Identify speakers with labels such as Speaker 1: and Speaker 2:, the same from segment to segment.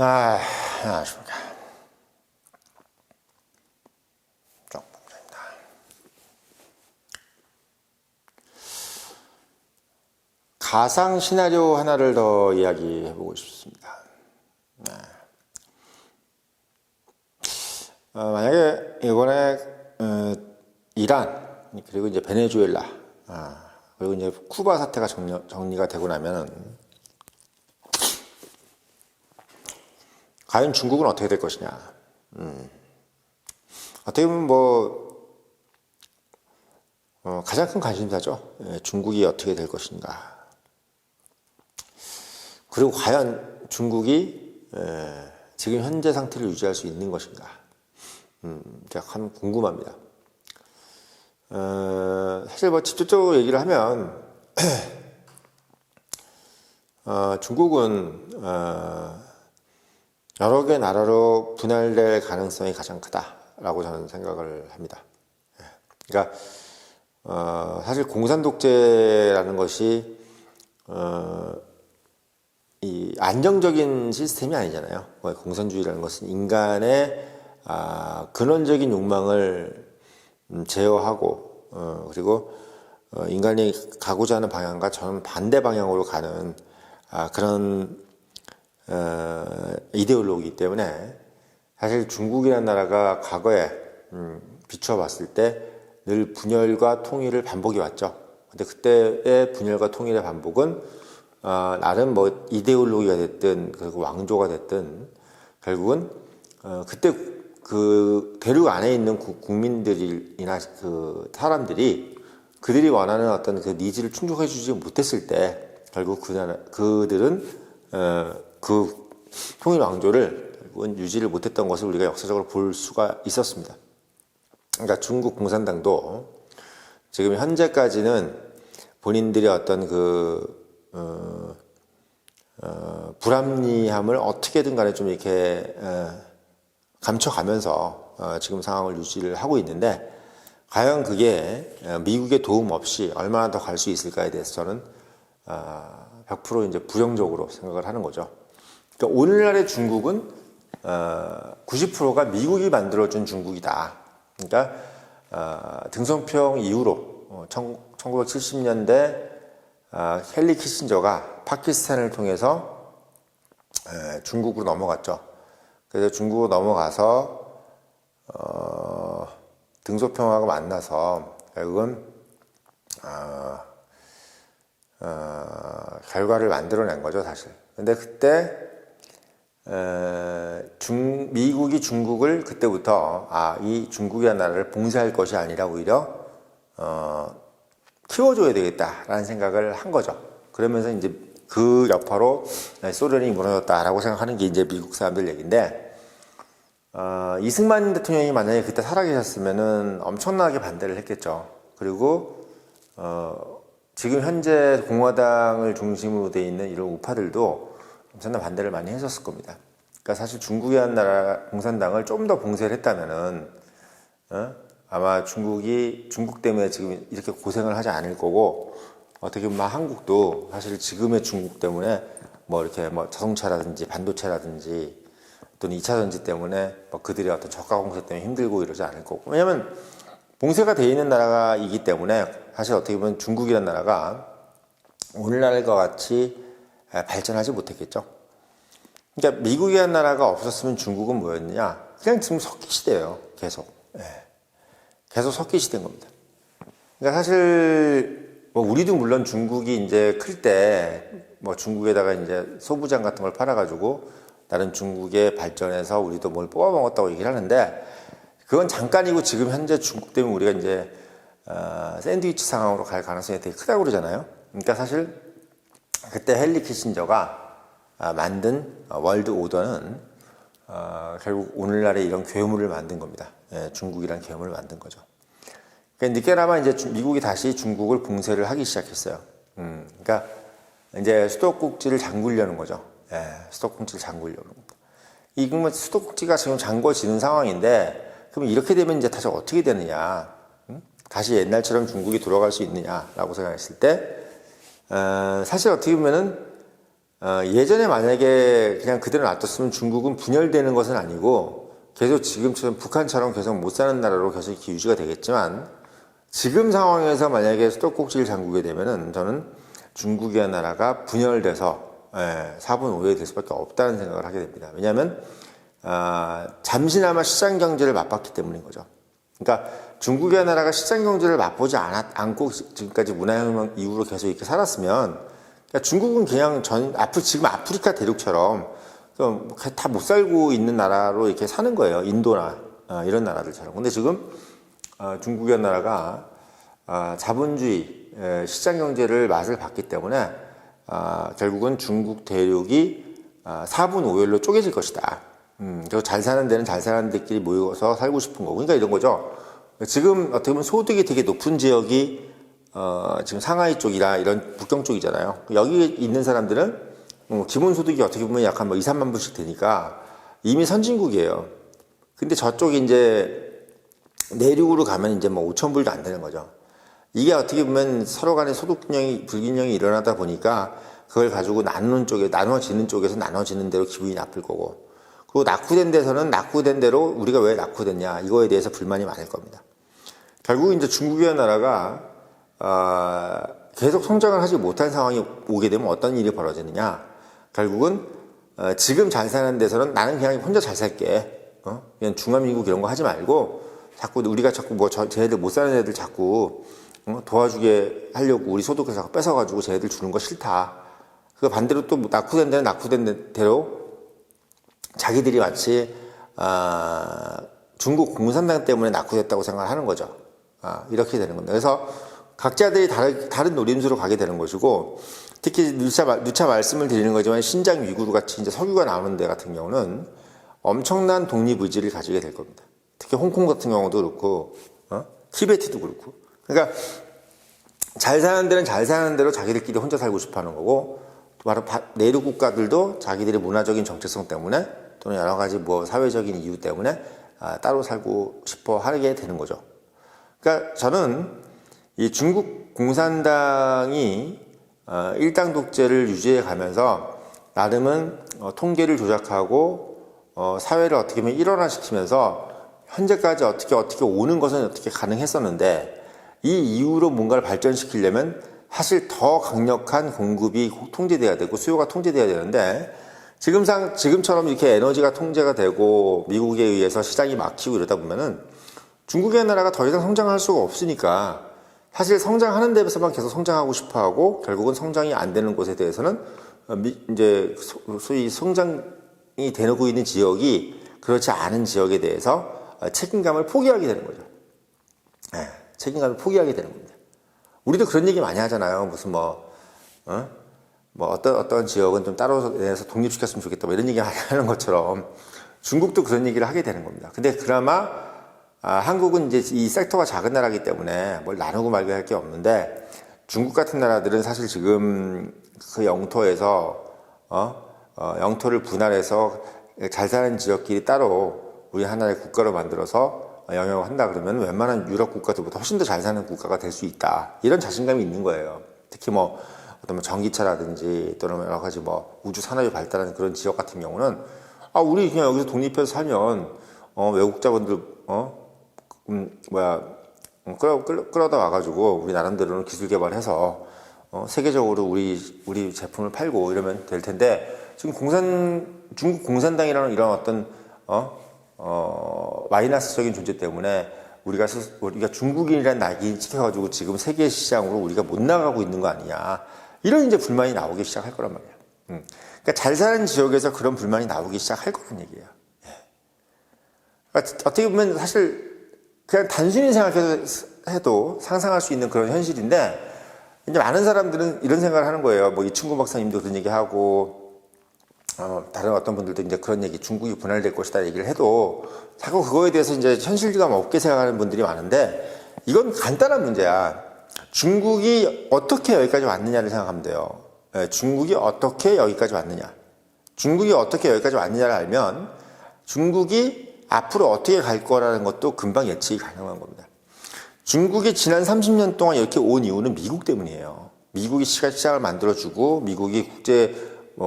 Speaker 1: 안녕하십니까. 쪽방입니다. 가상 시나리오 하나를 더 이야기해보고 싶습니다. 만약에 이번에 이란 그리고 이제 베네수엘라 그리고 이제 쿠바 사태가 정리가 되고 나면 과연 중국은 어떻게 될 것이냐. 어떻게 보면 가장 큰 관심사죠. 중국이 어떻게 될 것인가. 그리고 과연 중국이 지금 현재 상태를 유지할 수 있는 것인가. 제가 참 궁금합니다. 사실 직접적으로 얘기를 하면 중국은 여러 개 나라로 분할될 가능성이 가장 크다라고 저는 생각을 합니다. 그러니까 사실 공산 독재라는 것이 이 안정적인 시스템이 아니잖아요. 공산주의라는 것은 인간의 근원적인 욕망을 제어하고 그리고 인간이 가고자 하는 방향과 저는 반대 방향으로 가는 그런 이데올로기이기 때문에 사실 중국이라는 나라가 과거에 비추어 봤을 때 늘 분열과 통일을 반복해 왔죠. 근데 그때의 분열과 통일의 반복은 나름 이데올로기가 됐든 그리고 왕조가 됐든 결국은 그때 그 대륙 안에 있는 국민들이나 그 사람들이 그들이 원하는 어떤 그 니즈를 충족해 주지 못했을 때 결국 그들은 그 통일 왕조를 결국은 유지를 못했던 것을 우리가 역사적으로 볼 수가 있었습니다. 그러니까 중국 공산당도 지금 현재까지는 본인들의 어떤 불합리함을 어떻게든 간에 좀 이렇게 감춰가면서 지금 상황을 유지를 하고 있는데 과연 그게 미국의 도움 없이 얼마나 더 갈 수 있을까에 대해서 저는 100% 이제 부정적으로 생각을 하는 거죠. 그러니까 오늘날의 중국은 90%가 미국이 만들어준 중국이다. 그러니까 등소평 이후로 1970년대 헨리 키신저가 파키스탄을 통해서 중국으로 넘어갔죠. 그래서 중국으로 넘어가서 등소평하고 만나서 결국은 결과를 만들어낸 거죠, 사실. 근데 그때 미국이 중국을 그때부터 이 중국이라는 나라를 봉쇄할 것이 아니라 오히려 키워줘야 되겠다라는 생각을 한 거죠. 그러면서 이제 그 여파로 소련이 무너졌다라고 생각하는 게 이제 미국 사람들 얘기인데 이승만 대통령이 만약에 그때 살아계셨으면은 엄청나게 반대를 했겠죠. 그리고 지금 현재 공화당을 중심으로 돼 있는 이런 우파들도 엄청난 반대를 많이 했었을 겁니다. 그러니까 사실 중국이라는 나라 공산당을 좀 더 봉쇄를 했다면은 아마 중국 때문에 지금 이렇게 고생을 하지 않을 거고 어떻게 보면 한국도 사실 지금의 중국 때문에 이렇게 자동차라든지 반도체라든지 또는 2차 전지 때문에 그들의 어떤 저가 공세 때문에 힘들고 이러지 않을 거고 왜냐면 봉쇄가 돼 있는 나라이기 때문에 사실 어떻게 보면 중국이라는 나라가 오늘날과 같이 발전하지 못했겠죠. 그러니까 미국이라는 나라가 없었으면 중국은 뭐였느냐? 그냥 지금 석기시대예요. 계속. 계속 석기시대인 겁니다. 그러니까 사실 우리도 물론 중국이 이제 클 때 중국에다가 이제 소부장 같은 걸 팔아가지고 다른 중국의 발전에서 우리도 뭘 뽑아먹었다고 얘기를 하는데 그건 잠깐이고 지금 현재 중국 때문에 우리가 이제 샌드위치 상황으로 갈 가능성이 되게 크다고 그러잖아요. 그러니까 사실 그때 헨리 키신저가 만든 월드 오더는 결국 오늘날의 이런 괴물을 만든 겁니다. 중국이란 괴물을 만든 거죠. 그러니까 늦게나마 이제 미국이 다시 중국을 봉쇄를 하기 시작했어요. 그러니까 이제 수도꼭지를 잠그려는 거죠. 수도꼭지를 잠그려는 겁니다. 그러면 수도꼭지가 지금 잠궈지는 상황인데 그럼 이렇게 되면 이제 다시 어떻게 되느냐? 다시 옛날처럼 중국이 돌아갈 수 있느냐라고 생각했을 때 사실 어떻게 보면은 예전에 만약에 그냥 그대로 놔뒀으면 중국은 분열되는 것은 아니고 계속 지금처럼 북한처럼 계속 못 사는 나라로 계속 이렇게 유지가 되겠지만 지금 상황에서 만약에 수도꼭지를 잠그게 되면은 저는 중국이라는 나라가 분열돼서 4분 5에 될 수밖에 없다는 생각을 하게 됩니다. 왜냐하면 잠시나마 시장 경제를 맛봤기 때문인 거죠. 그러니까 중국이라는 나라가 시장 경제를 맛보지 않고 지금까지 문화혁명 이후로 계속 이렇게 살았으면 그러니까 중국은 그냥 지금 아프리카 대륙처럼 다 못 살고 있는 나라로 이렇게 사는 거예요. 인도나 이런 나라들처럼. 근데 지금 중국이라는 나라가 자본주의 시장 경제를 맛을 봤기 때문에 결국은 중국 대륙이 4분 5열로 쪼개질 것이다. 그래서 잘 사는 데는 잘 사는 데끼리 모여서 살고 싶은 거고. 그러니까 이런 거죠. 지금 어떻게 보면 소득이 되게 높은 지역이 지금 상하이 쪽이나 이런 북경 쪽이잖아요. 여기 있는 사람들은 기본 소득이 어떻게 보면 약 한 2, 3만 불씩 되니까 이미 선진국이에요. 근데 저쪽이 이제 내륙으로 가면 이제 5천 불도 안 되는 거죠. 이게 어떻게 보면 서로 간의 소득 불균형이 일어나다 보니까 그걸 가지고 나눠지는 쪽에서 나눠지는 대로 기분이 나쁠 거고, 그리고 낙후된 데서는 낙후된 대로 우리가 왜 낙후됐냐 이거에 대해서 불만이 많을 겁니다. 결국 이제 중국이라는 나라가 계속 성장을 하지 못한 상황이 오게 되면 어떤 일이 벌어지느냐, 결국은 지금 잘 사는 데서는 나는 그냥 혼자 잘 살게, 그냥 중화민국 이런 거 하지 말고 우리가 자꾸 쟤네들 못 사는 애들 자꾸 도와주게 하려고 우리 소득을 자꾸 뺏어가지고 쟤네들 주는 거 싫다. 그 반대로 또 낙후된 데는 낙후된 대로 자기들이 마치 중국 공산당 때문에 낙후됐다고 생각하는 거죠. 이렇게 되는 겁니다. 그래서 각자들이 다른 노림수로 가게 되는 것이고, 특히 누차 말씀을 드리는 거지만 신장 위구르 같이 이제 석유가 나오는 데 같은 경우는 엄청난 독립의지를 가지게 될 겁니다. 특히 홍콩 같은 경우도 그렇고, 티베트도 그렇고. 그러니까 잘 사는 데는 잘 사는 대로 자기들끼리 혼자 살고 싶어 하는 거고, 또 바로 내륙 국가들도 자기들의 문화적인 정체성 때문에 또는 여러 가지 사회적인 이유 때문에 따로 살고 싶어 하게 되는 거죠. 그러니까 저는 이 중국 공산당이 일당 독재를 유지해 가면서 나름은 통계를 조작하고 사회를 어떻게 보면 일원화시키면서 현재까지 어떻게 오는 것은 어떻게 가능했었는데, 이 이후로 뭔가를 발전시키려면 사실 더 강력한 공급이 통제돼야 되고 수요가 통제돼야 되는데, 지금처럼 이렇게 에너지가 통제가 되고 미국에 의해서 시장이 막히고 이러다 보면은 중국의 나라가 더 이상 성장할 수가 없으니까 사실 성장하는 데서만 계속 성장하고 싶어 하고, 결국은 성장이 안 되는 곳에 대해서는 이제 소위 성장이 되고 있는 지역이 그렇지 않은 지역에 대해서 책임감을 포기하게 되는 거죠. 책임감을 포기하게 되는 겁니다. 우리도 그런 얘기 많이 하잖아요. 무슨 어떤 지역은 좀 따로 내서 독립시켰으면 좋겠다, 이런 얘기 하는 것처럼 중국도 그런 얘기를 하게 되는 겁니다. 근데 그나마 한국은 이제 이 섹터가 작은 나라이기 때문에 뭘 나누고 말고 할 게 없는데, 중국 같은 나라들은 사실 지금 그 영토에서 영토를 분할해서 잘 사는 지역끼리 따로 우리 하나의 국가로 만들어서 영역을 한다 그러면 웬만한 유럽 국가들보다 훨씬 더 잘 사는 국가가 될 수 있다, 이런 자신감이 있는 거예요. 특히 어떤 전기차라든지 또는 여러 가지 우주 산업이 발달하는 그런 지역 같은 경우는 우리 그냥 여기서 독립해서 살면 외국 자본들 끌어다 와가지고 우리 나름대로는 기술 개발해서 세계적으로 우리 제품을 팔고 이러면 될 텐데, 지금 중국 공산당이라는 이런 어떤 마이너스적인 존재 때문에 우리가 중국인이라는 낙인 찍혀가지고 지금 세계 시장으로 우리가 못 나가고 있는 거 아니냐, 이런 이제 불만이 나오기 시작할 거란 말이에요. 그러니까 잘 사는 지역에서 그런 불만이 나오기 시작할 거란 얘기예요. 그러니까 어떻게 보면 사실 그냥 단순히 생각해도 상상할 수 있는 그런 현실인데, 이제 많은 사람들은 이런 생각을 하는 거예요. 이 친구 박사님도 그런 얘기하고, 다른 어떤 분들도 이제 그런 얘기, 중국이 분할될 것이다 얘기를 해도 자꾸 그거에 대해서 이제 현실감 없게 생각하는 분들이 많은데, 이건 간단한 문제야. 중국이 어떻게 여기까지 왔느냐를 생각하면 돼요. 중국이 어떻게 여기까지 왔느냐. 중국이 어떻게 여기까지 왔느냐를 알면 중국이 앞으로 어떻게 갈 거라는 것도 금방 예측이 가능한 겁니다. 중국이 지난 30년 동안 이렇게 온 이유는 미국 때문이에요. 미국이 시장을 만들어주고, 미국이 국제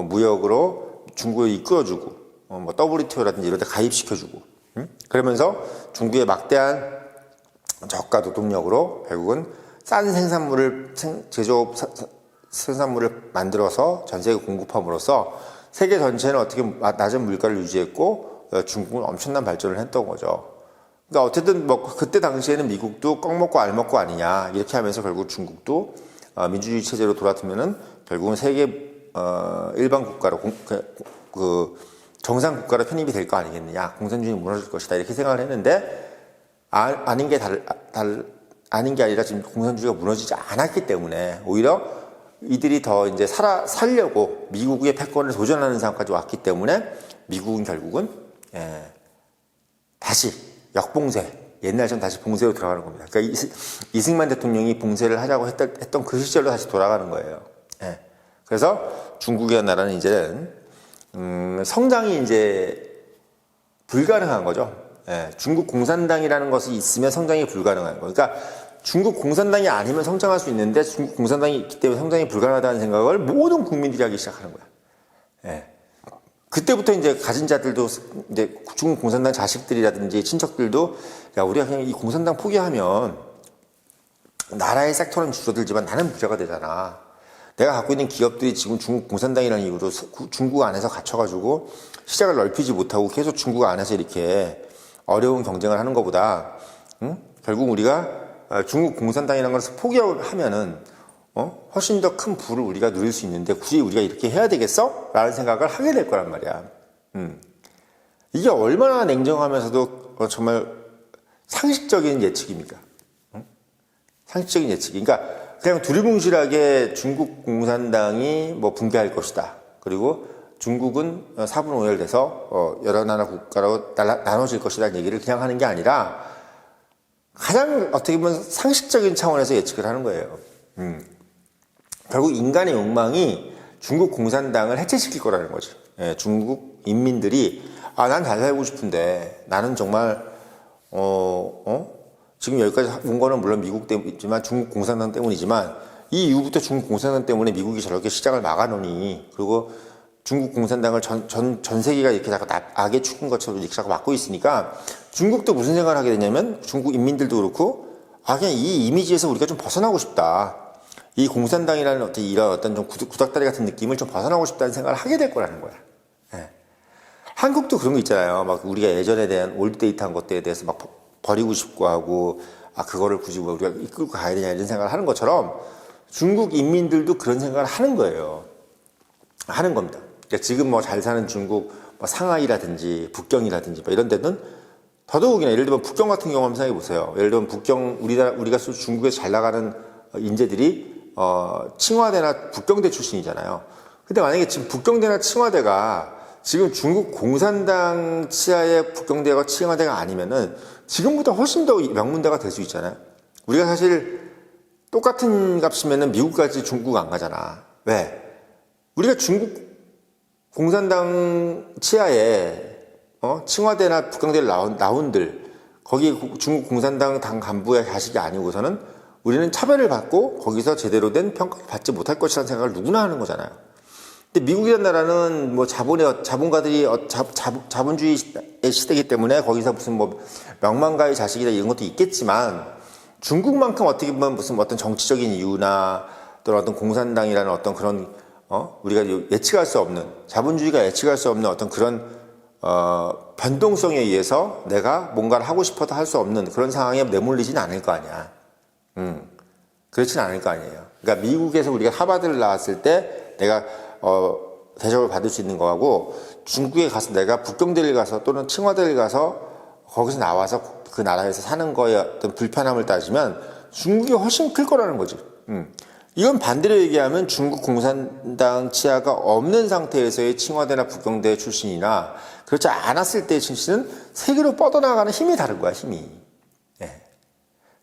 Speaker 1: 무역으로 중국을 이끌어주고 뭐 WTO라든지 이런 데 가입시켜주고 그러면서 중국의 막대한 저가 노동력으로 결국은 싼 생산물을 제조업 생산물을 만들어서 전 세계에 공급함으로써 세계 전체는 어떻게 낮은 물가를 유지했고 중국은 엄청난 발전을 했던 거죠. 그러니까 어쨌든 뭐 그때 당시에는 미국도 껌 먹고 알 먹고 아니냐 이렇게 하면서 결국 중국도 민주주의 체제로 돌아서면은 결국은 세계 일반 국가로 그 정상 국가로 편입이 될 거 아니겠느냐, 공산주의 무너질 것이다 이렇게 생각을 했는데 아닌 게 아닌 게 아니라 지금 공산주의가 무너지지 않았기 때문에 오히려 이들이 더 이제 살려고 미국의 패권을 도전하는 상황까지 왔기 때문에 미국은 결국은 다시 역봉쇄, 옛날처럼 다시 봉쇄로 들어가는 겁니다. 그러니까 이승만 대통령이 봉쇄를 하자고 했던 그 시절로 다시 돌아가는 거예요. 그래서 중국이라는 나라는 이제는 성장이 이제 불가능한 거죠. 중국 공산당이라는 것이 있으면 성장이 불가능한 거예요. 그러니까 중국 공산당이 아니면 성장할 수 있는데 중국 공산당이 있기 때문에 성장이 불가능하다는 생각을 모든 국민들이 하기 시작하는 거야. 그때부터 이제 가진 자들도 이제 중국 공산당 자식들이라든지 친척들도 야, 우리가 그냥 이 공산당 포기하면 나라의 섹터는 줄어들지만 나는 부자가 되잖아. 내가 갖고 있는 기업들이 지금 중국 공산당이라는 이유로 중국 안에서 갇혀가지고 시장을 넓히지 못하고 계속 중국 안에서 이렇게 어려운 경쟁을 하는 것보다 결국 우리가 중국 공산당이라는 것을 포기하면은 훨씬 더 큰 부를 우리가 누릴 수 있는데 굳이 우리가 이렇게 해야 되겠어? 라는 생각을 하게 될 거란 말이야. 이게 얼마나 냉정하면서도 정말 상식적인 예측입니까? 상식적인 예측. 그러니까 그냥 두리뭉실하게 중국 공산당이 뭐 붕괴할 것이다. 그리고 중국은 4분 5열 돼서 여러 나라 국가로 나눠질 것이라는 얘기를 그냥 하는 게 아니라 가장 어떻게 보면 상식적인 차원에서 예측을 하는 거예요. 결국 인간의 욕망이 중국 공산당을 해체시킬 거라는 거지. 중국 인민들이 난 잘 살고 싶은데 나는 정말 지금 여기까지 온 거는 물론 미국 때문이지만 중국 공산당 때문이지만 이 이후부터 중국 공산당 때문에 미국이 저렇게 시장을 막아놓으니 그리고 중국 공산당을 전 세계가 이렇게 자꾸 악의 축인 것처럼 이렇게 자꾸 막고 있으니까 중국도 무슨 생각을 하게 되냐면 중국 인민들도 그렇고 그냥 이 이미지에서 우리가 좀 벗어나고 싶다. 이 공산당이라는 이런 어떤 좀 구닥다리 같은 느낌을 좀 벗어나고 싶다는 생각을 하게 될 거라는 거야. 한국도 그런 거 있잖아요. 막 우리가 예전에 대한 올드데이트한 것들에 대해서 막 버리고 싶고 하고 그거를 굳이 우리가 이끌고 가야 되냐 이런 생각을 하는 것처럼 중국 인민들도 그런 생각을 하는 거예요. 하는 겁니다. 그러니까 지금 뭐 잘 사는 중국 뭐 상하이라든지 북경이라든지 뭐 이런 데는 더더욱이나 예를 들면 북경 같은 경우 한번 생각해 보세요. 예를 들면 북경 우리가 중국에서 잘 나가는 인재들이 칭화대나 북경대 출신이잖아요. 근데 만약에 지금 북경대나 칭화대가 지금 중국 공산당 치하의 북경대가 칭화대가 아니면은 지금보다 훨씬 더 명문대가 될 수 있잖아요. 우리가 사실 똑같은 값이면은 미국까지 중국 안 가잖아. 왜? 우리가 중국 공산당 치하에 칭화대나 북경대를 나온들 거기 중국 공산당 당 간부의 자식이 아니고서는 우리는 차별을 받고 거기서 제대로 된 평가를 받지 못할 것이라는 생각을 누구나 하는 거잖아요. 근데 미국이라는 나라는 뭐 자본가들이 자본주의 시대이기 때문에 거기서 무슨 뭐 명망가의 자식이다 이런 것도 있겠지만 중국만큼 어떻게 보면 무슨 어떤 정치적인 이유나 또는 어떤 공산당이라는 어떤 그런 우리가 예측할 수 없는 자본주의가 예측할 수 없는 어떤 그런 변동성에 의해서 내가 뭔가를 하고 싶어도 할 수 없는 그런 상황에 내몰리진 않을 거 아니야. 그렇진 않을 거 아니에요. 그러니까 미국에서 우리가 하버드를 나왔을 때 내가 대접을 받을 수 있는 거하고 중국에 가서 내가 북경대를 가서 또는 칭화대를 가서 거기서 나와서 그 나라에서 사는 거에 어떤 불편함을 따지면 중국이 훨씬 클 거라는 거지. 이건 반대로 얘기하면 중국 공산당 치하가 없는 상태에서의 칭화대나 북경대 출신이나 그렇지 않았을 때의 출신은 세계로 뻗어나가는 힘이 다른 거야, 힘이.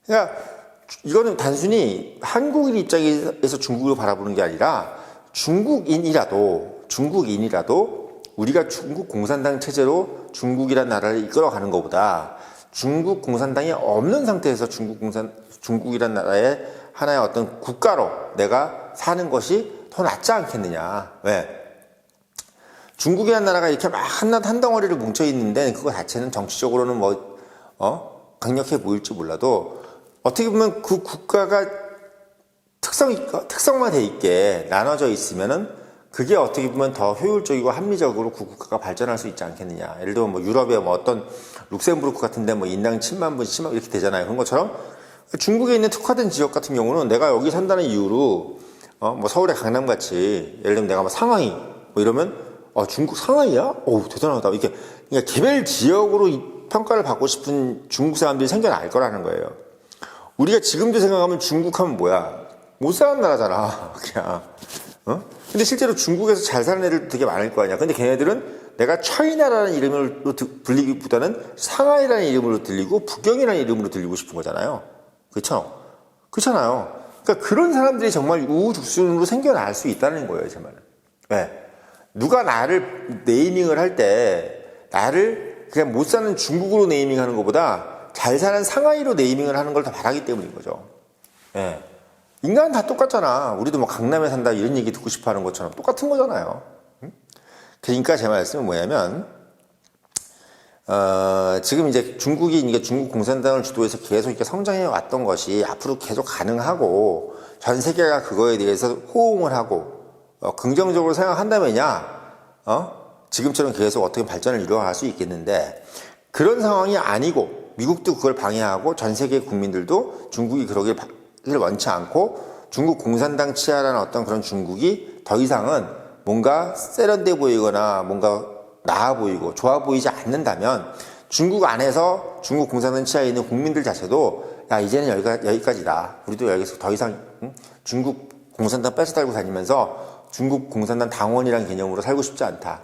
Speaker 1: 그러니까 이거는 단순히 한국인 입장에서 중국을 바라보는 게 아니라 중국인이라도 우리가 중국 공산당 체제로 중국이라는 나라를 이끌어가는 것보다 중국 공산당이 없는 상태에서 중국이라는 나라의 하나의 어떤 국가로 내가 사는 것이 더 낫지 않겠느냐. 왜? 중국이라는 나라가 이렇게 막 한 덩어리를 뭉쳐 있는데 그거 자체는 정치적으로는 강력해 보일지 몰라도 어떻게 보면 그 국가가 특성화돼 있게 나눠져 있으면은 그게 어떻게 보면 더 효율적이고 합리적으로 그 국가가 발전할 수 있지 않겠느냐. 예를 들면 뭐 유럽의 뭐 어떤 룩셈부르크 같은데 뭐 인당 7만 분, 10만 이렇게 되잖아요. 그런 것처럼 중국에 있는 특화된 지역 같은 경우는 내가 여기 산다는 이유로 뭐 서울의 강남같이 예를 들면 내가 뭐 상하이 뭐 이러면 중국 상하이야? 오 대단하다. 이게 그러니까 개별 지역으로 평가를 받고 싶은 중국 사람들이 생겨날 거라는 거예요. 우리가 지금도 생각하면 중국하면 뭐야? 못 사는 나라잖아. 그냥. 근데 실제로 중국에서 잘 사는 애들 되게 많을 거 아니야. 근데 걔네들은 내가 차이나라는 이름으로 불리기보다는 상하이라는 이름으로 들리고 북경이라는 이름으로 들리고 싶은 거잖아요. 그렇죠? 그렇잖아요. 그러니까 그런 사람들이 정말 우후죽순으로 생겨날 수 있다는 거예요, 제 말은. 왜? 누가 나를 네이밍을 할 때 나를 그냥 못 사는 중국으로 네이밍하는 것보다 잘 사는 상하이로 네이밍을 하는 걸 더 바라기 때문인 거죠. 예. 인간은 다 똑같잖아. 우리도 뭐 강남에 산다 이런 얘기 듣고 싶어 하는 것처럼 똑같은 거잖아요. 그러니까 제 말씀은 뭐냐면, 지금 이제 중국이 중국 공산당을 주도해서 계속 이렇게 성장해 왔던 것이 앞으로 계속 가능하고 전 세계가 그거에 대해서 호응을 하고, 긍정적으로 생각한다면야, 지금처럼 계속 어떻게 발전을 이루어갈 수 있겠는데, 그런 상황이 아니고, 미국도 그걸 방해하고 전 세계 국민들도 중국이 그러길 원치 않고 중국 공산당 치하라는 어떤 그런 중국이 더 이상은 뭔가 세련돼 보이거나 뭔가 나아 보이고 좋아 보이지 않는다면 중국 안에서 중국 공산당 치하에 있는 국민들 자체도 야 이제는 여기까지다. 우리도 여기서 더 이상 중국 공산당 뺏어 달고 다니면서 중국 공산당 당원이라는 개념으로 살고 싶지 않다.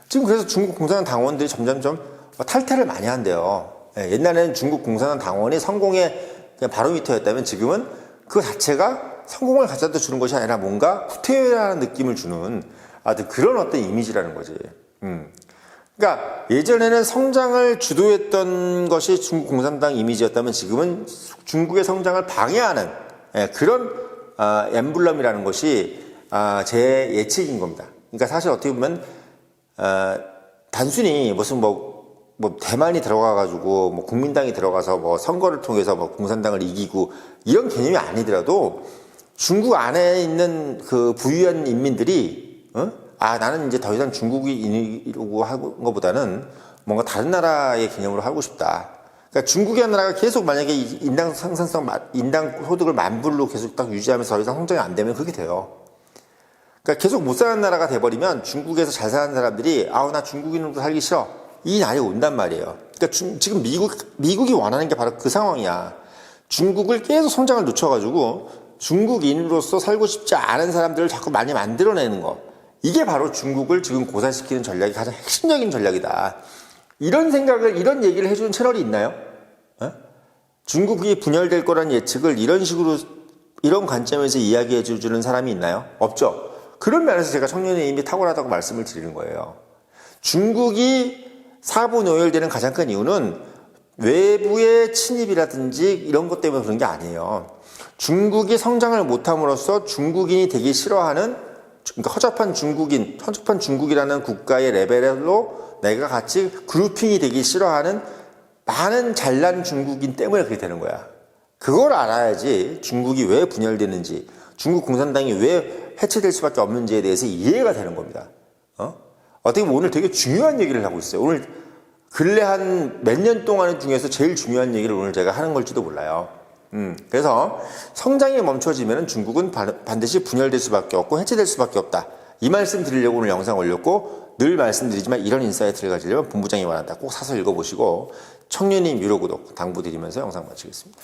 Speaker 1: 지금 그래서 중국 공산당 당원들이 점점점 탈퇴를 많이 한대요. 옛날에는 중국 공산당 당원이 성공의 그냥 바로미터였다면 지금은 그 자체가 성공을 가져다 주는 것이 아니라 뭔가 후퇴라는 느낌을 주는 아주 그런 어떤 이미지라는 거지. 그러니까 예전에는 성장을 주도했던 것이 중국 공산당 이미지였다면 지금은 중국의 성장을 방해하는 그런 엠블럼이라는 것이 제 예측인 겁니다. 그러니까 사실 어떻게 보면 단순히 무슨 대만이 들어가가지고, 국민당이 들어가서 선거를 통해서 공산당을 이기고, 이런 개념이 아니더라도, 중국 안에 있는 그 부유한 인민들이, 나는 이제 더 이상 중국이 이루고 하는 것보다는 뭔가 다른 나라의 개념으로 하고 싶다. 그러니까 중국이라는 나라가 계속 만약에 인당 상승성, 인당 소득을 10,000불로 계속 딱 유지하면서 더 이상 성장이 안 되면 그렇게 돼요. 그러니까 계속 못 사는 나라가 돼버리면 중국에서 잘 사는 사람들이, 나 중국인으로 살기 싫어. 이 날이 온단 말이에요. 그러니까 지금 미국이 원하는 게 바로 그 상황이야. 중국을 계속 성장을 늦춰가지고 중국인으로서 살고 싶지 않은 사람들을 자꾸 많이 만들어내는 거. 이게 바로 중국을 지금 고산시키는 전략이 가장 핵심적인 전략이다. 이런 얘기를 해주는 채널이 있나요? 중국이 분열될 거란 예측을 이런 식으로, 이런 관점에서 이야기해 주는 사람이 있나요? 없죠. 그런 면에서 제가 청년의 힘이 탁월하다고 말씀을 드리는 거예요. 중국이 사부노열되는 가장 큰 이유는 외부의 침입이라든지 이런 것 때문에 그런 게 아니에요. 중국이 성장을 못함으로써 중국인이 되기 싫어하는, 그러니까 허접한 중국이라는 국가의 레벨로 내가 같이 그룹핑이 되기 싫어하는 많은 잘난 중국인 때문에 그렇게 되는 거야. 그걸 알아야지 중국이 왜 분열되는지, 중국 공산당이 왜 해체될 수밖에 없는지에 대해서 이해가 되는 겁니다. 어떻게 보면 오늘 되게 중요한 얘기를 하고 있어요. 오늘 근래 한 몇 년 동안 중에서 제일 중요한 얘기를 오늘 제가 하는 걸지도 몰라요. 그래서 성장이 멈춰지면 중국은 반드시 분열될 수밖에 없고 해체될 수밖에 없다. 이 말씀 드리려고 오늘 영상 올렸고, 늘 말씀드리지만 이런 인사이트를 가지려면 본부장이 원한다. 꼭 사서 읽어보시고 청년님 유료 구독 당부드리면서 영상 마치겠습니다.